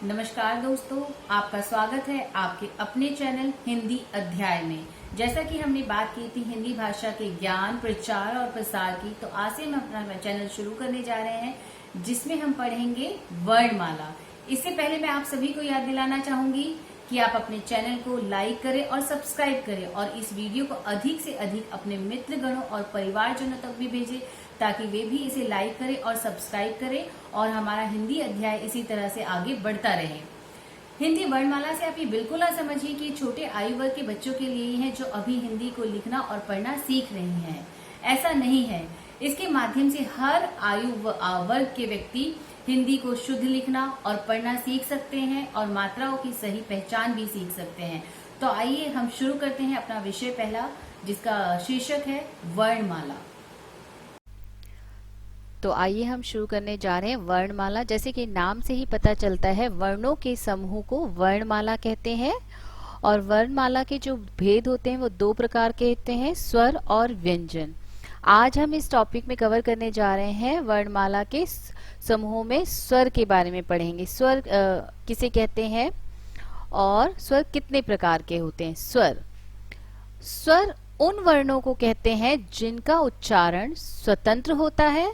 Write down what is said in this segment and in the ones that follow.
नमस्कार दोस्तों, आपका स्वागत है आपके अपने चैनल हिंदी अध्याय में। जैसा कि हमने बात की थी हिंदी भाषा के ज्ञान, प्रचार और प्रसार की, तो आज से हम अपना चैनल शुरू करने जा रहे हैं जिसमें हम पढ़ेंगे वर्णमाला। इससे पहले मैं आप सभी को याद दिलाना चाहूंगी कि आप अपने चैनल को लाइक करें और सब्सक्राइब करें और इस वीडियो को अधिक से अधिक अपने मित्रगणों और परिवारजनों तक भी भेजें ताकि वे भी इसे लाइक करें और सब्सक्राइब करें और हमारा हिंदी अध्याय इसी तरह से आगे बढ़ता रहे। हिंदी वर्णमाला से आप ये बिल्कुल ना समझिए कि छोटे आयु वर्ग के बच्चों के लिए है जो अभी हिंदी को लिखना और पढ़ना सीख रहे हैं। ऐसा नहीं है। इसके माध्यम से हर आयु वर्ग के व्यक्ति हिंदी को शुद्ध लिखना और पढ़ना सीख सकते हैं और मात्राओं की सही पहचान भी सीख सकते हैं। तो आइए हम शुरू करते हैं अपना विषय पहला, जिसका शीर्षक है वर्णमाला। तो आइए हम शुरू करने जा रहे हैं वर्णमाला। जैसे कि नाम से ही पता चलता है, वर्णों के समूह को वर्णमाला कहते हैं। और वर्णमाला के जो भेद होते हैं वो दो प्रकार के होते हैं, स्वर और व्यंजन। आज हम इस टॉपिक में कवर करने जा रहे हैं वर्णमाला के समूहों में स्वर के बारे में पढ़ेंगे। स्वर किसे कहते हैं और स्वर कितने प्रकार के होते हैं। स्वर उन वर्णों को कहते हैं जिनका उच्चारण स्वतंत्र होता है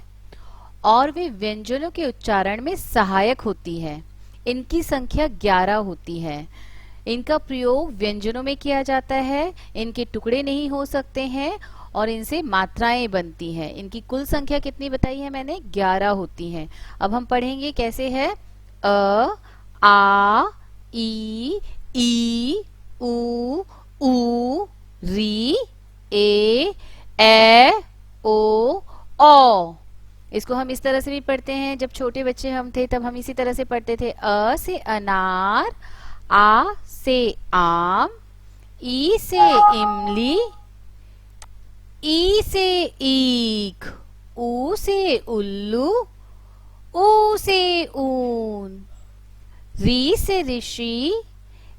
और वे व्यंजनों के उच्चारण में सहायक होती है। इनकी संख्या 11 होती है। इनका प्रयोग व्यंजनों में किया जाता है। इनके टुकड़े नहीं हो सकते हैं और इनसे मात्राएं बनती हैं। इनकी कुल संख्या कितनी बताई है मैंने? 11 होती हैं। अब हम पढ़ेंगे कैसे है। अ, आ, ई, उ, री, ए, ओ, औ। इसको हम इस तरह से भी पढ़ते हैं। जब छोटे बच्चे हम थे तब हम इसी तरह से पढ़ते थे। अ से अनार, आ से आम, ई से इमली, ई से ईख, ऊ से उल्लू, ऊ से ऊन, री से ऋषि,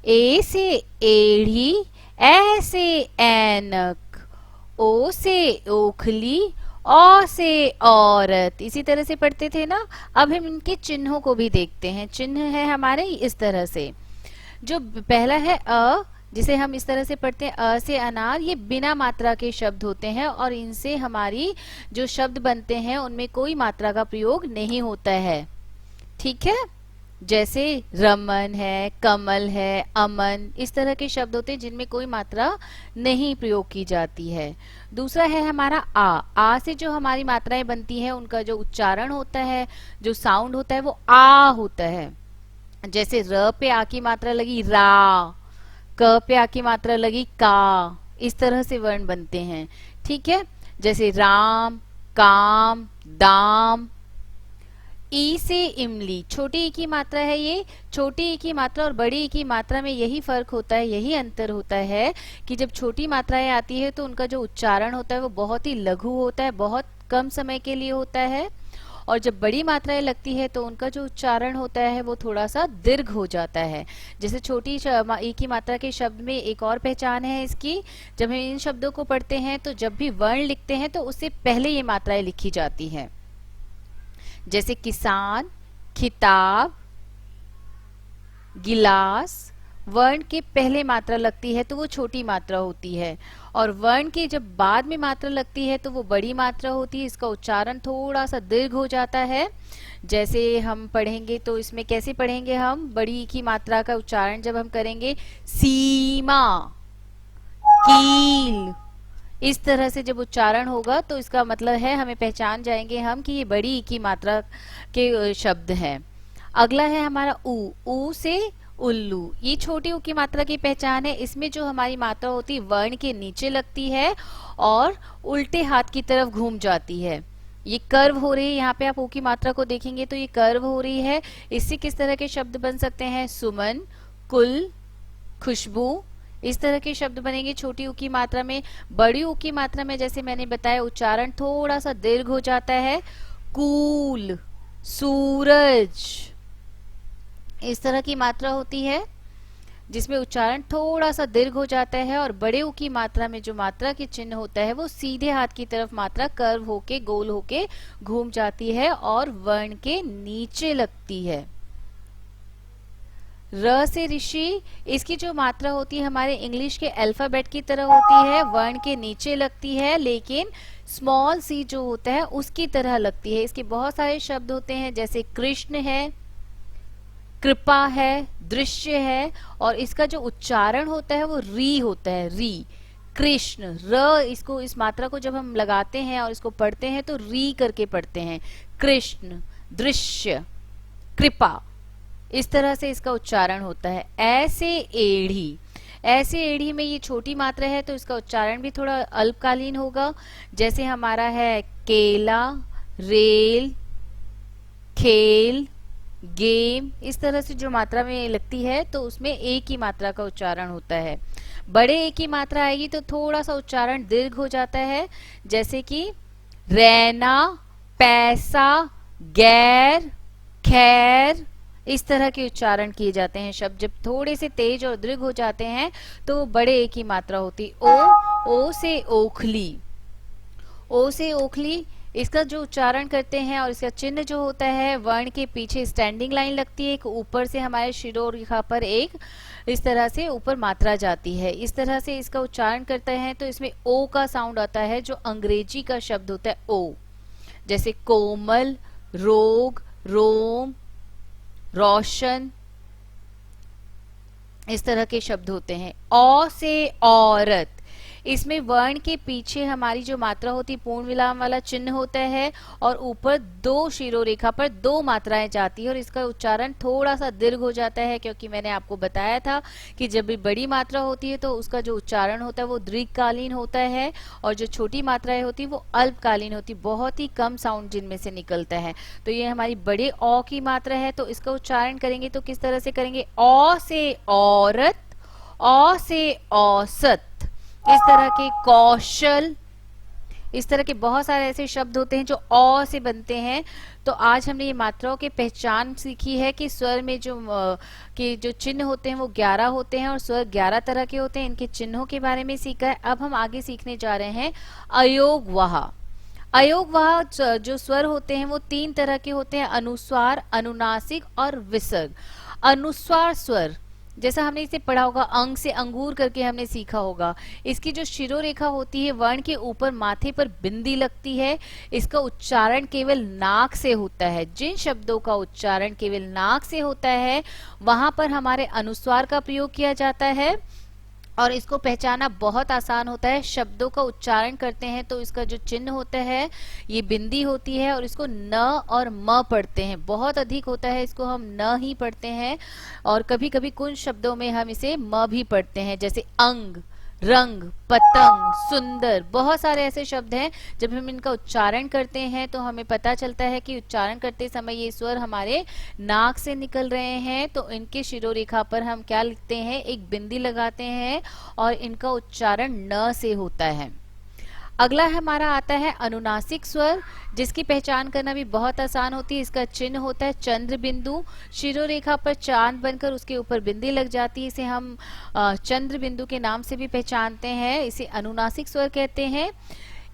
ए से एढ़ी, ए से ऐनक, ओ से ओखली, औ से औरत। इसी तरह से पढ़ते थे ना। अब हम इनके चिन्हों को भी देखते हैं। चिन्ह है हमारे इस तरह से। जो पहला है अ, जिसे हम इस तरह से पढ़ते हैं, अ से अनार। ये बिना मात्रा के शब्द होते हैं और इनसे हमारी जो शब्द बनते हैं उनमें कोई मात्रा का प्रयोग नहीं होता है। ठीक है। जैसे रमन है, कमल है, अमन, इस तरह के शब्द होते हैं जिनमें कोई मात्रा नहीं प्रयोग की जाती है। दूसरा है हमारा आ से जो हमारी मात्राएं बनती हैं उनका जो उच्चारण होता है, जो साउंड होता है वो आ होता है। जैसे र पे आ की मात्रा लगी रा, क पे आ की मात्रा लगी का, इस तरह से वर्ण बनते हैं। ठीक है। जैसे राम, काम, दाम। ई से इमली, छोटी ई की मात्रा है ये। छोटी ई की मात्रा और बड़ी ई की मात्रा में यही फर्क होता है, यही अंतर होता है कि जब छोटी मात्राएं आती है तो उनका जो उच्चारण होता है वो बहुत ही लघु होता है, बहुत कम समय के लिए होता है। और जब बड़ी मात्राएं लगती है तो उनका जो उच्चारण होता है वो थोड़ा सा दीर्घ हो जाता है। जैसे छोटी ई की मात्रा के शब्द में एक और पहचान है इसकी। जब हम इन शब्दों को पढ़ते हैं तो जब भी वर्ण लिखते हैं तो उससे पहले ये मात्राएं लिखी जाती हैं। जैसे किसान, खिताब, गिलास। वर्ण के पहले मात्रा लगती है तो वो छोटी मात्रा होती है और वर्ण के जब बाद में मात्रा लगती है तो वो बड़ी मात्रा होती है। इसका उच्चारण थोड़ा सा दीर्घ हो जाता है। जैसे हम पढ़ेंगे तो इसमें कैसे पढ़ेंगे हम बड़ी की मात्रा का उच्चारण जब हम करेंगे, सीमा, कील, इस तरह से जब उच्चारण होगा तो इसका मतलब है हमें पहचान जाएंगे हम कि ये बड़ी की मात्रा के शब्द हैं। अगला है हमारा ऊ से उल्लू। ये छोटी ऊ की मात्रा की पहचान है। इसमें जो हमारी मात्रा होती है वर्ण के नीचे लगती है और उल्टे हाथ की तरफ घूम जाती है। ये कर्व हो रही है। यहाँ पे आप ऊ की मात्रा को देखेंगे तो ये कर्व हो रही है। इससे किस तरह के शब्द बन सकते हैं? सुमन, कुल, खुशबू, इस तरह के शब्द बनेंगे छोटी ऊ की मात्रा में। बड़ी ऊ की मात्रा में जैसे मैंने बताया उच्चारण थोड़ा सा दीर्घ हो जाता है। कूल, सूरज, इस तरह की मात्रा होती है जिसमें उच्चारण थोड़ा सा दीर्घ हो जाता है। और बड़े ऊ की मात्रा में जो मात्रा के चिन्ह होता है वो सीधे हाथ की तरफ मात्रा कर्व होके गोल होके घूम जाती है और वर्ण के नीचे लगती है। र से ऋषि, इसकी जो मात्रा होती है हमारे इंग्लिश के अल्फाबेट की तरह होती है, वर्ण के नीचे लगती है, लेकिन स्मॉल सी जो होता है उसकी तरह लगती है। इसके बहुत सारे शब्द होते हैं, जैसे कृष्ण है, कृपा है, दृश्य है, और इसका जो उच्चारण होता है वो री होता है, री, कृष्ण। र, इसको, इस मात्रा को जब हम लगाते हैं और इसको पढ़ते हैं तो री करके पढ़ते हैं, कृष्ण, दृश्य, कृपा, इस तरह से इसका उच्चारण होता है। ऐसे एढ़ी, ऐसे एढ़ी में ये छोटी मात्रा है तो इसका उच्चारण भी थोड़ा अल्पकालीन होगा, जैसे हमारा है केला, रेल, खेल, गेम, इस तरह से जो मात्रा में लगती है तो उसमें एक ही मात्रा का उच्चारण होता है। बड़े एक ही मात्रा आएगी तो थोड़ा सा उच्चारण दीर्घ हो जाता है, जैसे कि रैना, पैसा, गैर, खैर, इस तरह के उच्चारण किए जाते हैं शब्द। जब थोड़े से तेज और दीर्घ हो जाते हैं तो बड़े एक ही मात्रा होती। ओ से ओखली, ओ से ओखली, इसका जो उच्चारण करते हैं और इसका चिन्ह जो होता है, वर्ण के पीछे स्टैंडिंग लाइन लगती है, एक ऊपर से हमारे शिरोरेखा पर एक इस तरह से ऊपर मात्रा जाती है, इस तरह से इसका उच्चारण करते हैं तो इसमें ओ का साउंड आता है, जो अंग्रेजी का शब्द होता है ओ, जैसे कोमल, रोग, रोम, रोशन, इस तरह के शब्द होते हैं। औ से औरत, इसमें वर्ण के पीछे हमारी जो मात्रा होती है पूर्ण विराम वाला चिन्ह होता है और ऊपर दो शिरोरेखा पर दो मात्राएं जाती है और इसका उच्चारण थोड़ा सा दीर्घ हो जाता है, क्योंकि मैंने आपको बताया था कि जब भी बड़ी मात्रा होती है तो उसका जो उच्चारण होता है वो दीर्घकालीन होता है और जो छोटी मात्राएं होती है वो अल्पकालीन होती है, बहुत ही कम साउंड जिनमें से निकलता है। तो ये हमारी बड़े औ की मात्रा है, तो इसका उच्चारण करेंगे तो किस तरह से करेंगे, औ से औरत, औ से औसत, इस तरह के कौशल, इस तरह के बहुत सारे ऐसे शब्द होते हैं जो औ से बनते हैं। तो आज हमने ये मात्राओं की पहचान सीखी है कि स्वर में जो चिन्ह होते हैं वो 11 होते हैं और स्वर 11 तरह के होते हैं, इनके चिन्हों के बारे में सीखा है। अब हम आगे सीखने जा रहे हैं अयोग वहा। अयोग वहा जो स्वर होते हैं वो 3 तरह के होते हैं, अनुस्वार, अनुनासिक और विसर्ग। अनुस्वार स्वर, जैसा हमने इसे पढ़ा होगा, अंग से अंगूर करके हमने सीखा होगा, इसकी जो शिरोरेखा होती है वर्ण के ऊपर माथे पर बिंदी लगती है, इसका उच्चारण केवल नाक से होता है। जिन शब्दों का उच्चारण केवल नाक से होता है वहां पर हमारे अनुस्वार का प्रयोग किया जाता है और इसको पहचाना बहुत आसान होता है। शब्दों का उच्चारण करते हैं तो इसका जो चिन्ह होता है ये बिंदी होती है और इसको न और म पढ़ते हैं, बहुत अधिक होता है इसको हम न ही पढ़ते हैं और कभी कभी कुछ शब्दों में हम इसे म भी पढ़ते हैं, जैसे अंग, रंग, पतंग, सुंदर, बहुत सारे ऐसे शब्द हैं। जब हम इनका उच्चारण करते हैं तो हमें पता चलता है कि उच्चारण करते समय ये स्वर हमारे नाक से निकल रहे हैं, तो इनके शिरोरेखा पर हम क्या लिखते हैं, एक बिंदी लगाते हैं और इनका उच्चारण न से होता है। अगला हमारा आता है अनुनासिक स्वर, जिसकी पहचान करना भी बहुत आसान होती है। इसका चिन्ह होता है चंद्र बिंदु, शिरोरेखा पर चांद बनकर उसके ऊपर बिंदी लग जाती है, इसे हम चंद्र बिंदु के नाम से भी पहचानते हैं, इसे अनुनासिक स्वर कहते हैं।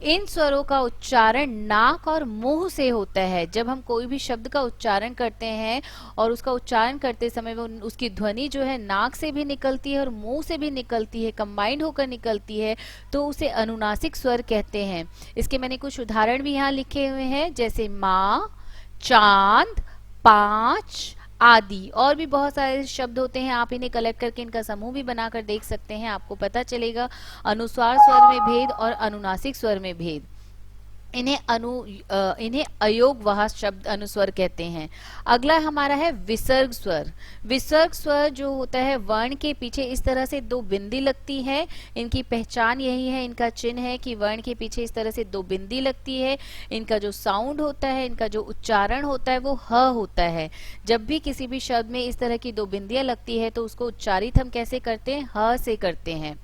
इन स्वरों का उच्चारण नाक और मुंह से होता है। जब हम कोई भी शब्द का उच्चारण करते हैं और उसका उच्चारण करते समय वो उसकी ध्वनि जो है नाक से भी निकलती है और मुंह से भी निकलती है, कंबाइंड होकर निकलती है, तो उसे अनुनासिक स्वर कहते हैं। इसके मैंने कुछ उदाहरण भी यहाँ लिखे हुए हैं, जैसे माँ, चांद, पांच आदि। और भी बहुत सारे शब्द होते हैं, आप इन्हें कलेक्ट करके इनका समूह भी बनाकर देख सकते हैं, आपको पता चलेगा अनुस्वार स्वर में भेद और अनुनासिक स्वर में भेद। इन्हें अयोगवाह शब्द अनुस्वर कहते हैं। अगला हमारा है विसर्ग स्वर। विसर्ग स्वर जो होता है वर्ण के पीछे इस तरह से दो बिंदी लगती है, इनकी पहचान यही है, इनका चिन्ह है कि वर्ण के पीछे इस तरह से दो बिंदी लगती है। इनका जो साउंड होता है, इनका जो उच्चारण होता है वो ह होता है। जब भी किसी भी शब्द में इस तरह की दो बिंदियां लगती है तो उसको उच्चारित हम कैसे करते हैं, ह से करते हैं।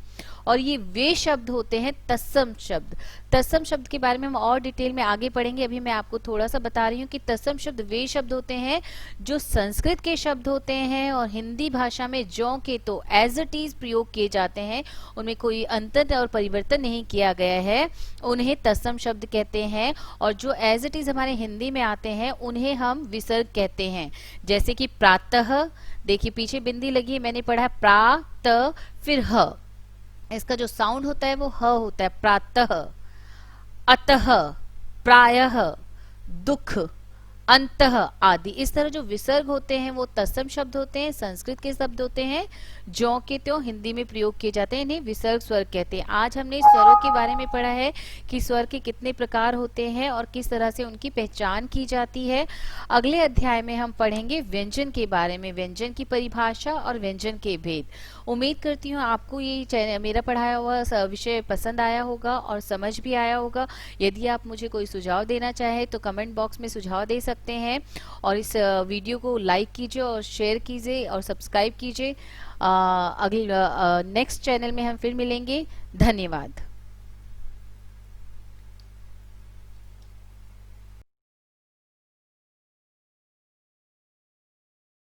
और ये वे शब्द होते हैं तत्सम शब्द। तत्सम शब्द के बारे में हम और डिटेल में आगे पढ़ेंगे, अभी मैं आपको थोड़ा सा बता रही हूँ कि तत्सम शब्द वे शब्द होते हैं जो संस्कृत के शब्द होते हैं और हिंदी भाषा में ज्यों के तो एज इट इज प्रयोग किए जाते हैं, उनमें कोई अंतर और परिवर्तन नहीं किया गया है, उन्हें तत्सम शब्द कहते हैं। और जो एज इट इज हमारे हिंदी में आते हैं उन्हें हम विसर्ग कहते हैं। जैसे कि प्रातः, देखिए पीछे बिंदी लगी है, मैंने पढ़ा प्रा त फिर ह, इसका जो साउंड होता है वो ह होता है, प्रातः, अतः, प्रायः, दुख, अंतः आदि। इस तरह जो विसर्ग होते हैं वो तत्सम शब्द होते हैं, संस्कृत के शब्द होते हैं, ज्यों के त्यों हिंदी में प्रयोग किए जाते हैं, इन्हें विसर्ग स्वर कहते हैं। आज हमने स्वरों के बारे में पढ़ा है कि स्वर के कितने प्रकार होते हैं और किस तरह से उनकी पहचान की जाती है। अगले अध्याय में हम पढ़ेंगे व्यंजन के बारे में, व्यंजन की परिभाषा और व्यंजन के भेद। उम्मीद करती हूँ आपको ये मेरा पढ़ाया हुआ विषय पसंद आया होगा और समझ भी आया होगा। यदि आप मुझे कोई सुझाव देना चाहें तो कमेंट बॉक्स में सुझाव दे सकते हैं, और इस वीडियो को लाइक कीजिए और शेयर कीजिए और सब्सक्राइब कीजिए। अगले नेक्स्ट चैनल में हम फिर मिलेंगे। धन्यवाद।